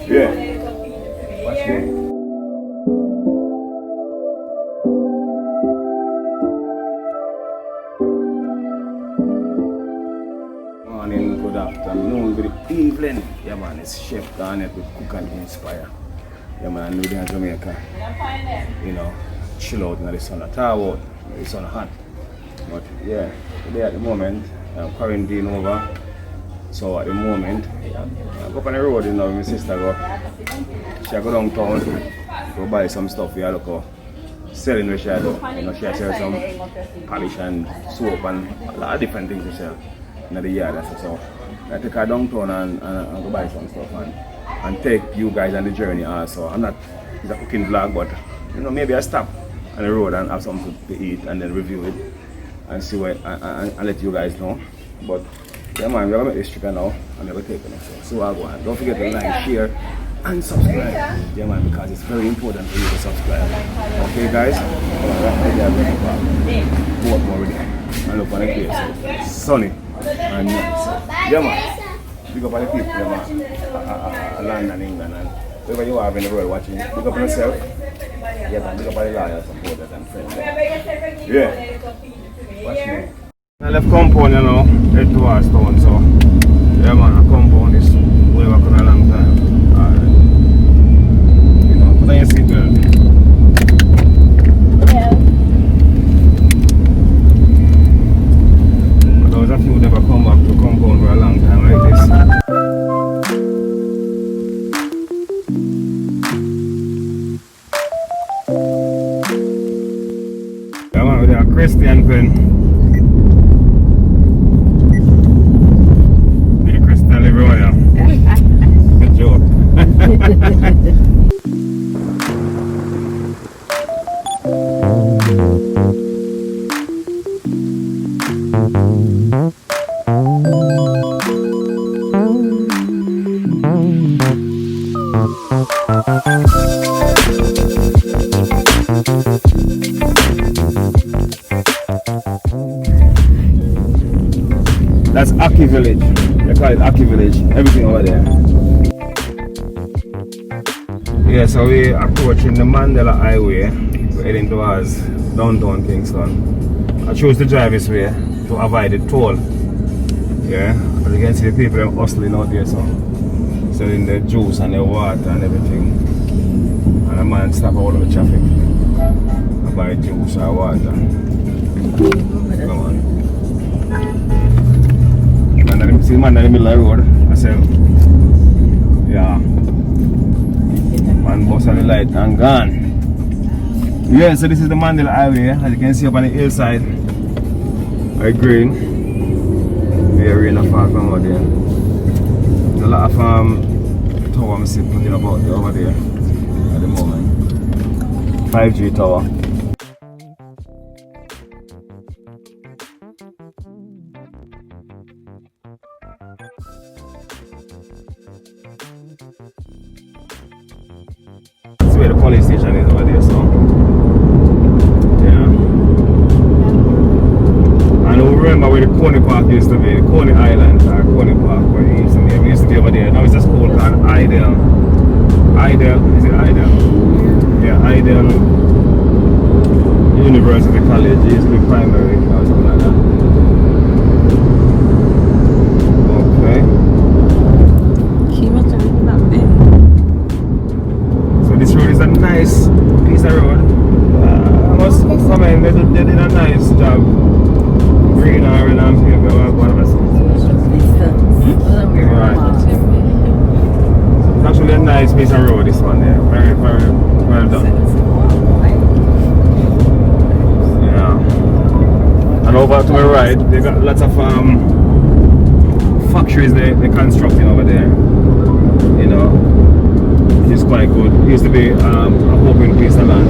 Yeah. Watch this. Morning, good afternoon, good evening. Yeah man, it's Chef Garnet with Cook and Inspire. Yeah man, I know they're in Jamaica. You know, chill out in the sun. It's out, the sun hot. But yeah, today at the moment, quarantine over. So at the moment, I go up on the road, you know, my sister go. She go downtown, go buy some stuff for her, look selling where she do. You know, she sells some polish and soap and a lot of different things she sell in the yard. So I take her downtown and go buy some stuff and take you guys on the journey also. I'm not, it's a cooking vlog, but you know, maybe I stop on the road and have something to eat and then review it and see what and let you guys know. But yeah man, we're gonna make this chicken now and we're gonna take it. So I'll go on. Don't forget to like, share and subscribe. Yeah man, because it's very important for you to subscribe. Okay guys? Go up more with it. And look on the place. It's sunny and nice. Yeah man. Big up on the people, yeah man. London, England and wherever you are in the world watching. Big up on yourself. Yeah man, big up on the lawyers, supporters and friends. Yeah. Watch me. I left compound, you know, head towards town, so yeah man, a compound is way back on a long time. You know, put on your seatbelt. Yeah. But there was a few never come back to compound for a long time like this. Yeah man, with a Christian pen. That's Aki Village. They call it Aki Village. Everything over there. Yeah, so we're approaching the Mandela Highway. We're heading towards Downtown Kingston. I chose to drive this way to avoid the toll. Yeah, as you can see, the people are hustling out there, so selling the juice and the water and everything. And a man stop all of the traffic. I buy juice or water. Come on. See the man in the middle of the road. I said, yeah. Man bust on the light and gone. Yeah, so this is the Mandela Highway. As you can see up on the hillside. Very green. Very rain far from over there. There's a lot of tower I see putting about over there at the moment. 5G tower. Where the police station is over there, so yeah. And I remember where the Coney Park used to be, the Coney Island or Coney Park where it used to be. We used to be over there. Now it's a school called Idle. Idle, is it Idle? Yeah, Idle University College. It used to be primary or something like that. This road is a nice piece of road. I must comment, they did a nice job. Green or in Ampere, one of us. It's actually a nice piece of road, this one there. Very, very well done. Yeah. And over to the right, they got lots of factories they're constructing over there. You know. It's quite good. It used to be a open piece of land.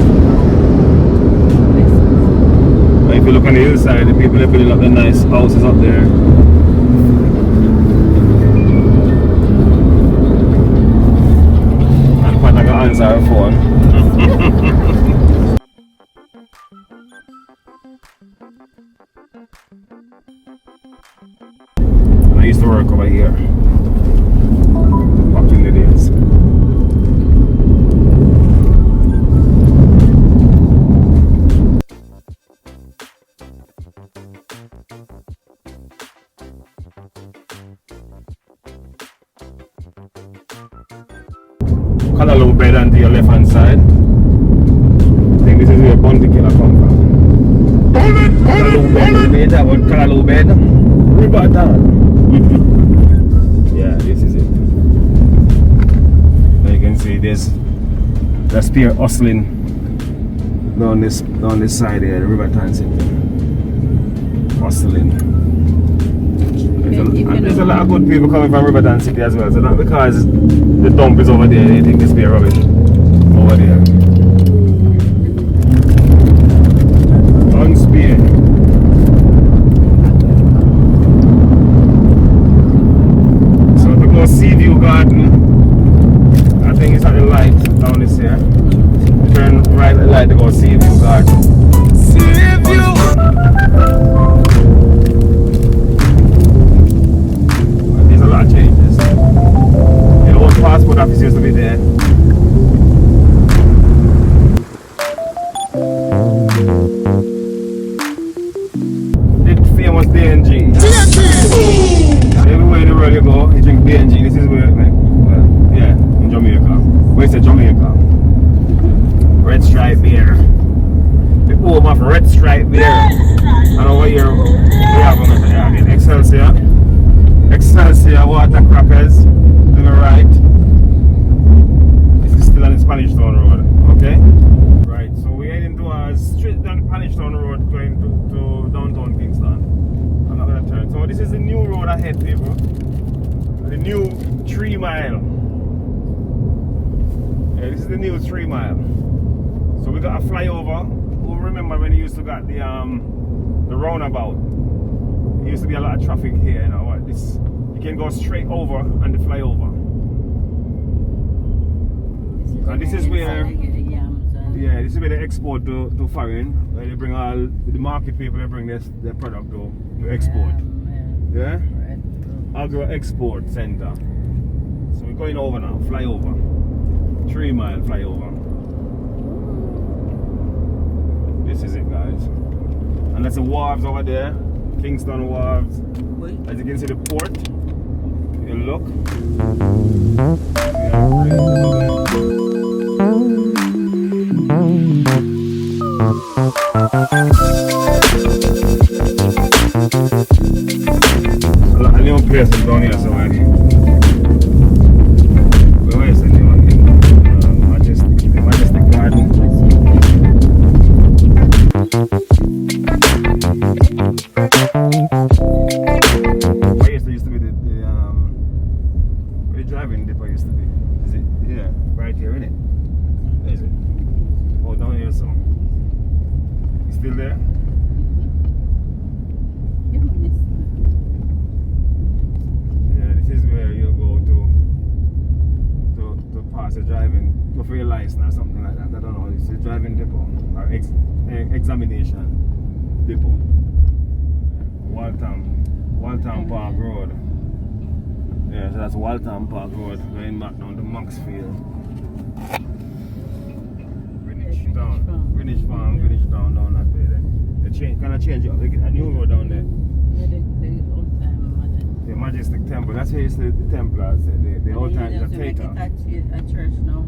But if you look on the hillside, the people are building up the nice houses up there. And quite like an answer our phone. I used to work over here back in the days. Callaloo bed and to your left hand side. I think this is where Bounty Killer come from. Callaloo bed, Callaloo bed, River Town. Yeah, this is it. Now you can see this. That's spear hustling down this side here, the River Town City. Hustling. There's a lot of good people coming from Riverton City as well, so not because the dump is over there, they think this beer rubbish over there. Unspear. So to go Sea View Garden, I think it's at the light down this here. Turn right at the light to go Sea View Garden. Sea View! Changes. The old passport office used to be there. The famous DNG. Everywhere in the world you go, you drink DNG. This is where, like, well, yeah, in Jamaica. Where's the Jamaica? Red Stripe beer. The home of Red Stripe beer. And over here, we have again, Excelsior. Excelsior water crackers to the right. This is still on the Spanish Town Road, okay? Right, so we're heading straight down the Spanish Town Road going to Downtown Kingston. I'm not gonna turn. So this is the new road ahead, people. The new 3 mile. Yeah, this is the new 3 mile. So we got a flyover. Who remember when you used to got the roundabout? There used to be a lot of traffic here, you know. This, you can go straight over and the flyover. And this is where, yeah, this is where they export to foreign. Where they bring all the market people, they bring their product to export. Yeah? Agro Export Center. So we're going over now, flyover. 3 mile flyover. This is it, guys. And that's the wharves over there. Kingston Wharves. As you can see the port. You look. A lot of new places down here, so where is the new one? Majestic Garden. Driving depot used to be. Is it? Yeah, right here, isn't it? Is it? Oh, down here, so. You still there? Yeah, this is where you go to pass a driving, go for your license or something like that. I don't know. It's a driving depot or examination depot. Waltham Park Road. Yeah, so that's Waltham Park Road, going back down to Maxfield. Greenwich Farm down that way there. They kind of change it up, they get a new road down there. Yeah, the old time Majestic. The Majestic Temple, that's where you see the Templars, the old time They Theater. make it a church now.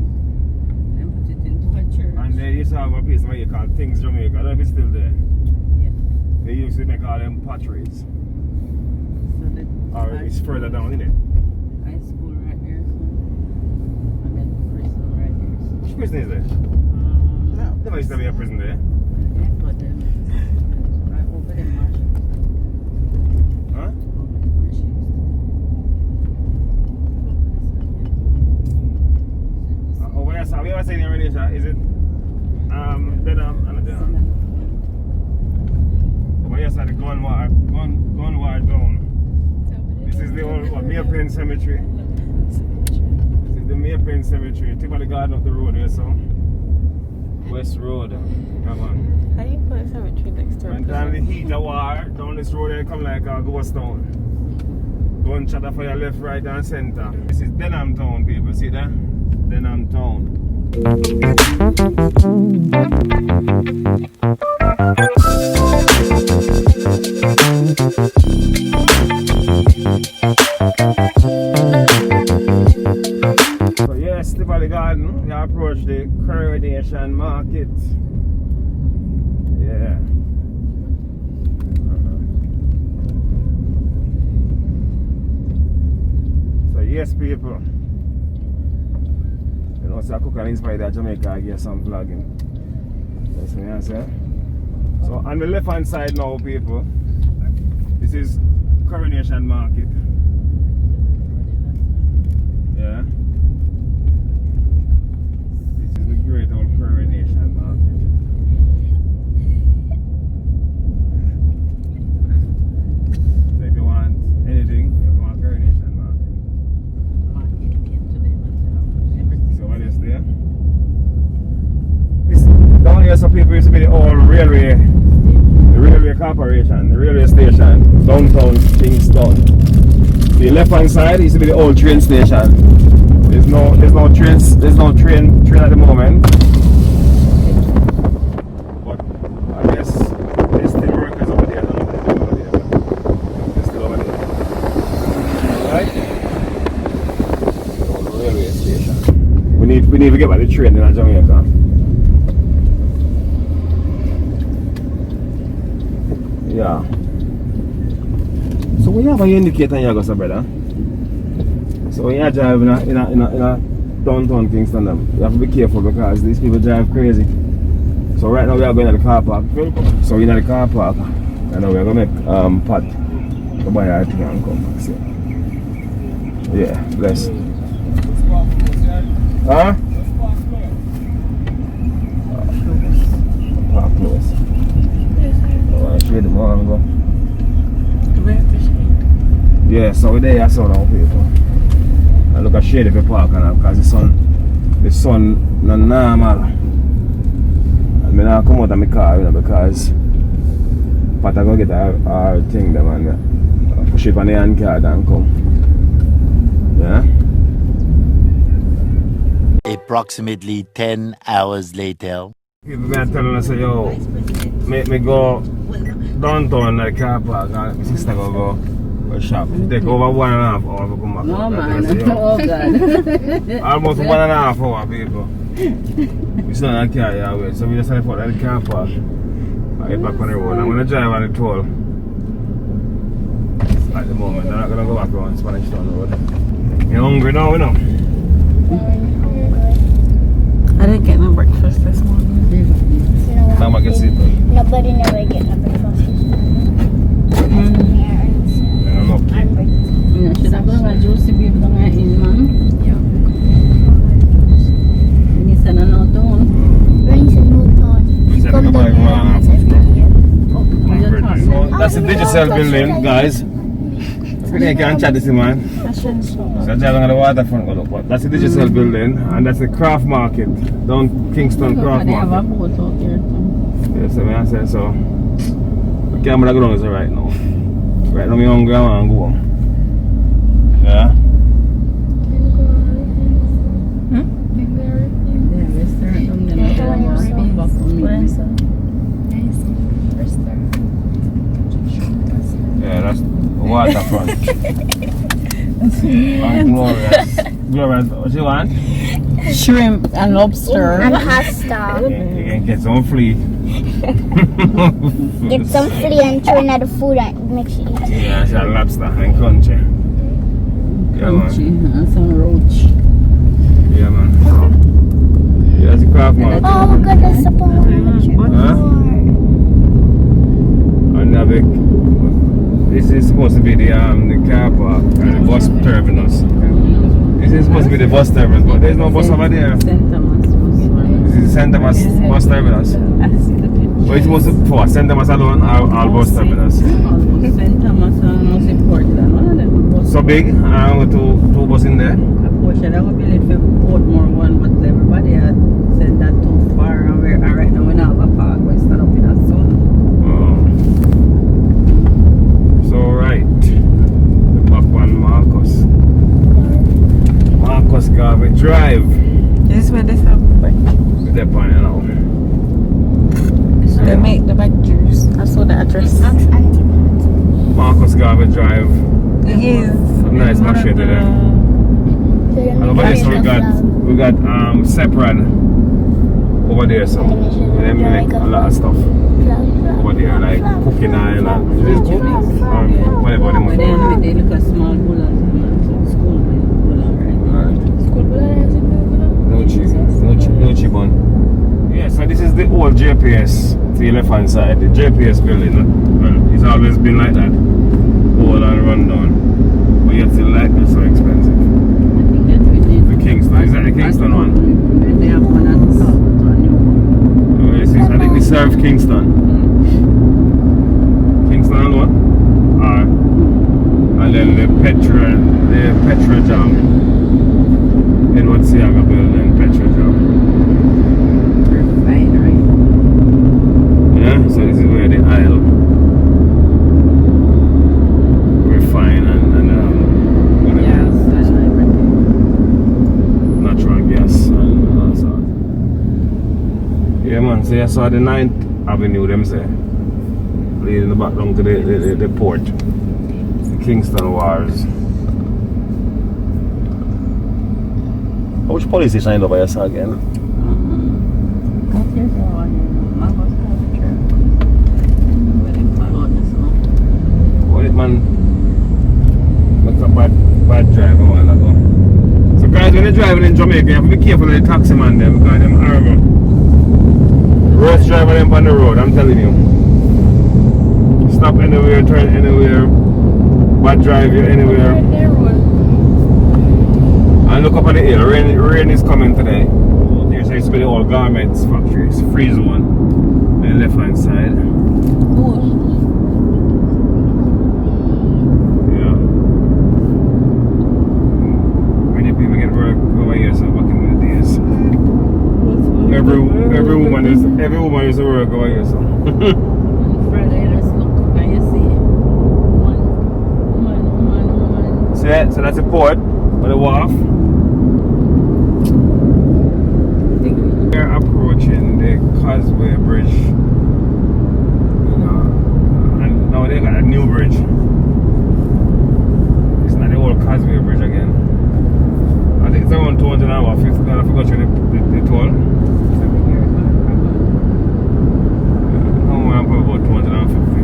They put it into a church. And they used to have a place where you call Things Jamaica, I don't know if it's still there. Yeah. They used to make all them potteries. So Or it's further down, isn't it? High school right there, so. And then prison right there. Which prison is there? No. Never used to be a prison there. Yeah, but then right over there, Marshall. Huh? Over there, Marshall. Over here, so we ever saying already, is it over here, so the gun war down. This is the old Maple Cemetery. This is the Maple Cemetery. Think about the garden up the road here, so. West Road. Come on. How do you put a cemetery next to a When time the heat of war, down this road here come like a ghost town. Gunshot for your left, right and center. This is Denham Town, people. See that? Denham Town. So yes, the Valley Garden, you approach the Coronation Market. Yeah. So yes, people. You know, so I cook and inspire that Jamaica, I get some vlogging. That's what I say. So on the left hand side now, people, this is Coronation Market. Yeah. This is the great old Coronation Market. So if you want anything, you go on Coronation Market. So what is there? This, down here some people used to be the old railway, the railway corporation, the railway station, Downtown Kingston. The left hand side used to be the old train station. There's no train at the moment. But I guess there's still workers over there. I don't know what they're doing over there, but they're still over there. Right? The old railway station. We need to get by the train in Jamaica. Yeah. So we have an indicator here, brother. So when you drive in a downtown Kingston, you have to be careful because these people drive crazy. So right now we are going to the car park. So we're in the car park and now we're going to make Pat to buy our thing and come back. So. Yeah, bless. Huh? Park close. Oh, I shade the morning go. Yeah, so we're there, so now people. I look at shade if you park because the sun not normal. And I now come out of my car, you know, because Pat I go get our thing them and push it on the hand card and come. Yeah? Approximately 10 hours later. People been telling us, yo, make me go downtown at the car park and my sister go shop. It take over 1.5 hours to come back. No man, oh God. Almost 1.5 hours, people. We still not carry our way, so we just left out at the car park. I get back on the road. I'm going to drive on the toll. At the moment, I'm not going to go back around Spanish Town Road. You're hungry now, you know? I didn't get no breakfast this morning. Now I can sit. Nobody never get no breakfast. Yeah, should I go to juicy beef in man? Yeah. Ini sana nonton. Brings a new tone. Come down here. That's the digital building, guys. I can't chat this man. So I'm on the waterfront, but that's the digital building and that's the craft market. Down Kingston craft market. Yes, I say so. The camera ground is right now. Right now I'm hungry and go. Yeah? Yeah, that's waterfront. And glorious. Glorious. What you want? Shrimp and lobster. And pasta. You can get some flea. Get some flea and throw in the food and make sure you eat. Yeah, it's a lobster and crunchy. Yeah, man. Some roach. Yeah, man. Yeah, it's a craft market. Oh my God, that's a bone. And this is supposed to be the car park and the bus terminus. This is supposed to be the bus terminus, but there's no bus over there. This is St. Thomas bus terminus. But it's supposed to for St. Thomas alone or all bus terminus. St. Thomas most important. One of them bus. So big, and two buses in there. A portion that would be lit for Portmore one, but everybody had said that too far and right now we don't have a park, we stand up in a sun. So right, the back one Marcus Garvey Drive. This is where they have breakfast. They're on it now. They make the back juice. I saw the address. Marcus Garvey Drive. It is. Some nice machete there. And over there, so we got Separate over there, so they make a lot of stuff over there, like cooking oil and whatever they But then they look at small bullets, school bullet, right? School bullet is in No chibon. Yeah, so this is the old JPS to the left hand side, the JPS building. And it's always been like that, old and run down. But yet still like that, so expensive. I think that we did. The Kingston, is that the Kingston one? They have one at the top, one new one. I think they serve Kingston. Kingston and what? And then the Petra Jam. In what Siaga building, Petra Jam. Refinery. Yeah, so this is where the aisle refine and whatever. Yes, that's everything. Natural gas and all that. Yeah man, so I saw the 9th Avenue them say. Leading the back down to the port. The Kingston Wharves. Which police station over here again? What it man? Look a bad driver a while ago. So guys, when you're driving in Jamaica, you have to be careful of the taxi man them because them horrible. Road driver them on the road, I'm telling you. Stop anywhere, turn anywhere, bad drive you anywhere. And look up on the hill, rain is coming today. There's used to be the old garments factory, it's freeze one on the left hand side. Yeah. Many people get work over here, so back in the days. Every woman used to work over here, so. Friday, let's look and you see woman. So that's the port, or the wharf. We're approaching the Causeway Bridge. You know, and now they got a new bridge. It's not the old Causeway Bridge again. I think it's around 250. I forgot the toll. Probably about 250.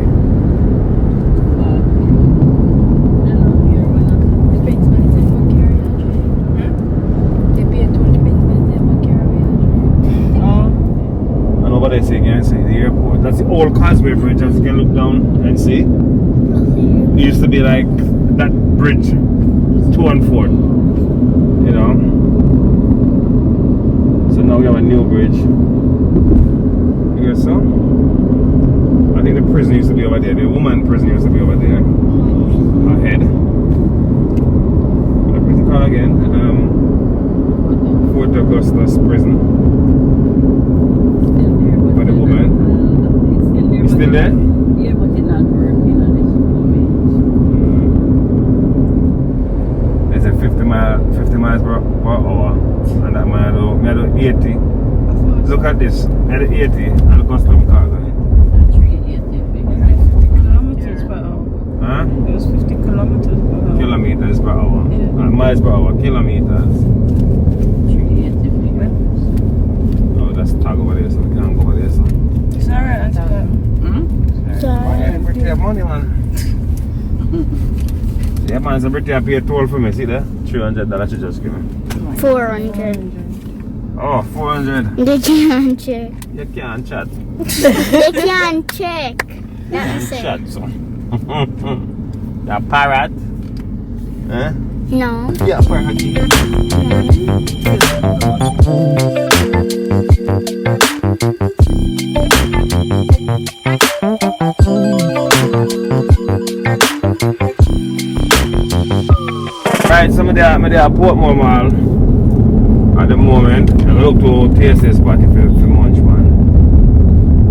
And over there, so you can see the airport. That's the old Causeway Bridge, as you can look down and see. It used to be like that bridge, 2 and 4. You know. So now we have a new bridge. Here, so. I think the prison used to be over there. The woman prison used to be over there. Ahead. What is it called again? Fort Augustus prison. For the woman. It's still there? Yeah, but it's not working at this moment. There's a 50 miles per hour. And that man I do 80. Look at this. I do 80 and the custom car. Huh? It was 50 kilometers per hour. Kilometers per hour. Yeah. Miles per hour. Kilometers. Oh, that's tag over there, so we can't go over there. So. It's alright, Auntie. Pretty money, man. Yeah, man, so pretty pay a toll for me. See there? $300 you just give me. 400. Oh, 400. They can't check. You can't chat. They can't check. That's it. Chat, so. That parrot? Eh? No. Yeah, parrot. Right, so I'm there at Portmore Mall at the moment. I'm going to taste this spot for munch, man.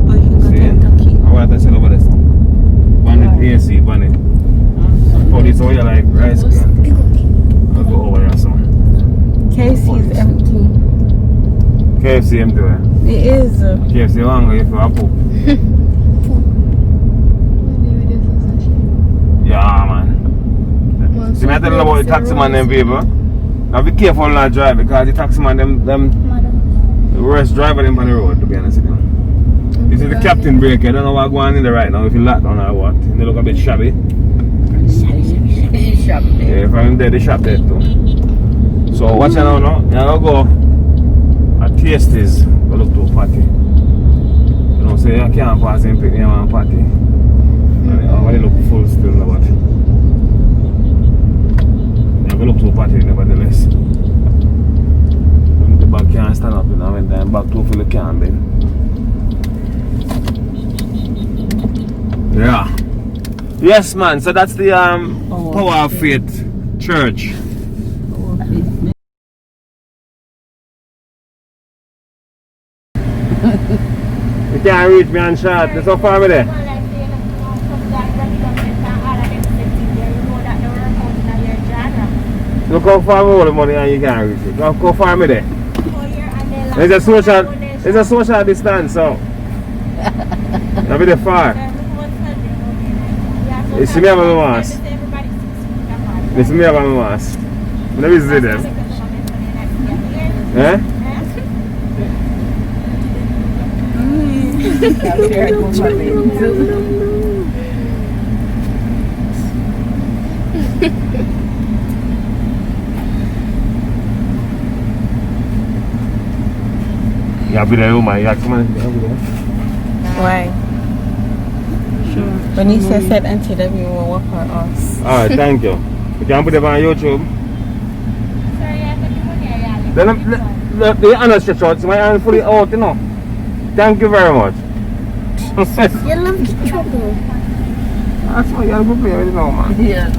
Oh, you got See? Kentucky. I want to sell over this. Bunny, AC, bunny. Oh, this all you like rice can. I'll go over there, so. KFC is empty. KFC empty, right? It is. KFC hungry if you have poop. Yeah, man. See, I tell you about the taxi man and people. Now be careful not drive because the taxi man them the worst driver them on the road, to be honest with you. You see the captain brake, I don't know what's going on in there right now, if you lock down or what. They look a bit shabby. Yeah, from him there, the shop there too. So watch out now, I'll go at Tasties, go look to a party. You know, so you can't pass and pick me on a party. And I look full still, but I go look to a party nevertheless. The back can't stand up, you know, when I'm back to fill the can then. Yeah. Yes, man. So that's the Power of Faith Church. You can't reach me on shot. There's so far me there. Look how far me hold the money and you can't reach it. Look how far me there. There's a social distance, so. Not be there far. You see me have my mask. You see me have my mask. Let me see them. Eh? Yeah, be there, woman. Yeah, come on. Why? Sure. When you said NTW, we will work for us. Alright, thank you. You can put it on YouTube. Then the other stretch out, so my hand fully out, you know. Thank you very much. You love the trouble. That's why you're good player, you know, man. Yeah,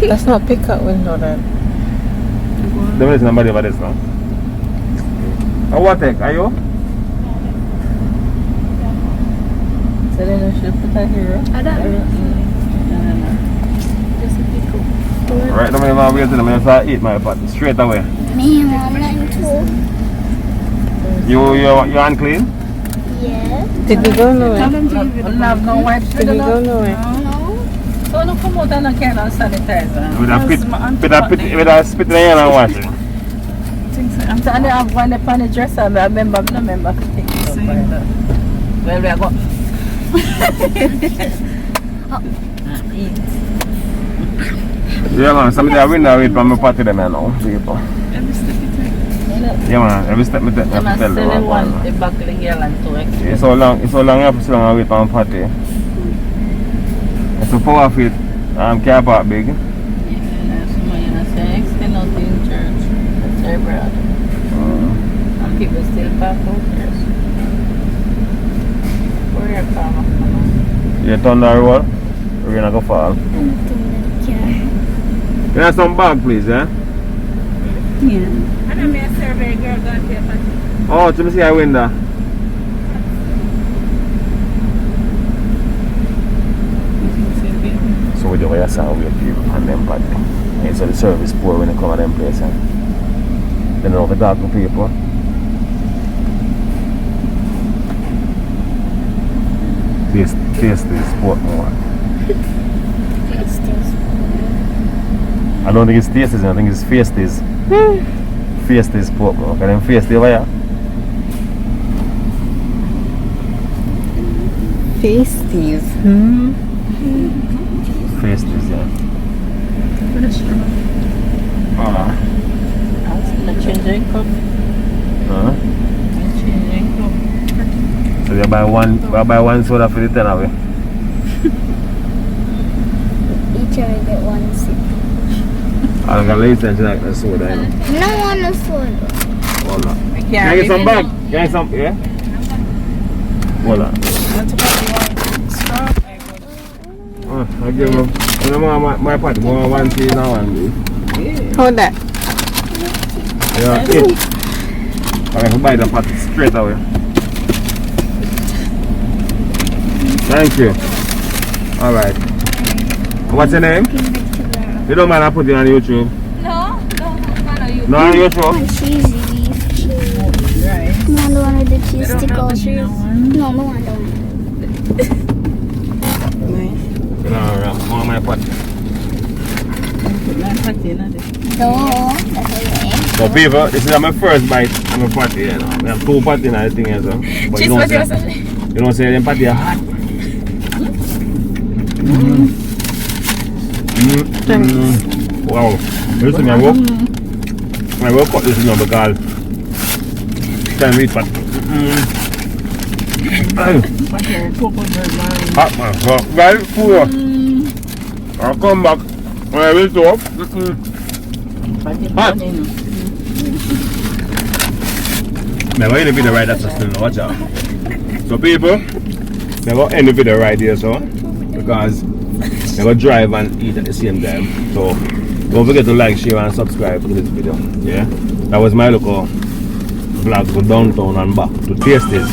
That's not pickup window then. There is nobody over this now. What tech? Are you? so then I should put that here. I don't know. Just a pick up. Right now, I'm waiting. I'm going to eat my pot straight away. Me, I'm not too. You're unclean? Yeah. Did we go nowhere? No white Did we go nowhere? No. So no come out and I can't sanitizer. With a spit in your hand and wash it. I'm telling you, I have one upon the dresser. I remember, I remember to take it up. Well, we are going. Yeah, man. Somebody I win that from my party them now. People. Yeah, man. Every step I take, I have to tell them one. The buckling here and two extra. It's so long. I have to sit down and wait for my party. It's a Power of Faith car park big. Yeah, so extend out in church. That's their brother. And people still park out there. Where are you from? You turn that road, we're gonna go fall. Can I have some bag, please, eh? Yeah. And I'm a survey girl going to your party. Oh, let me see I win that. So we do what you say, we people on them party. And so the service poor when they come to them place. Eh? They don't know if they talk to people. Taste this sport more. I don't think it's tastes, I think it's Fiestas. Fiestas pork more. Can them Fiestas over here? Pasties. Fiestas, yeah. The changing cup. Huh? The changing cup. So you buy one soda for the 10 away. Each other get one sip. I'm gonna lay attention like the soda, you know. No one is soda. Hold on. Can I get some bag? Can I get some, yeah? Hold on. I give him my party, one tea now and Hold that. yeah, it. I can buy the party straight away. Thank you. Alright. What's your name? You don't mind I put it on YouTube? No, you. No, on YouTube? One cheesy beef. Right. No, the one with the cheese stickers. No, the one. Nice. No, my pot. So people, this is my first bite of my patty, you know. We have 2 patty in the thing here, so. But you don't say them patty are hot. Wow. Listen, I will cut this now because can't eat patty. Hot man, so right food. I'll come back when I will talk. Hot. Never end the video right after still watch out. So people, never end the video right here so because never drive and eat at the same time. So don't forget to like, share and subscribe to this video. Yeah? That was my local vlog to downtown and back to Tasties.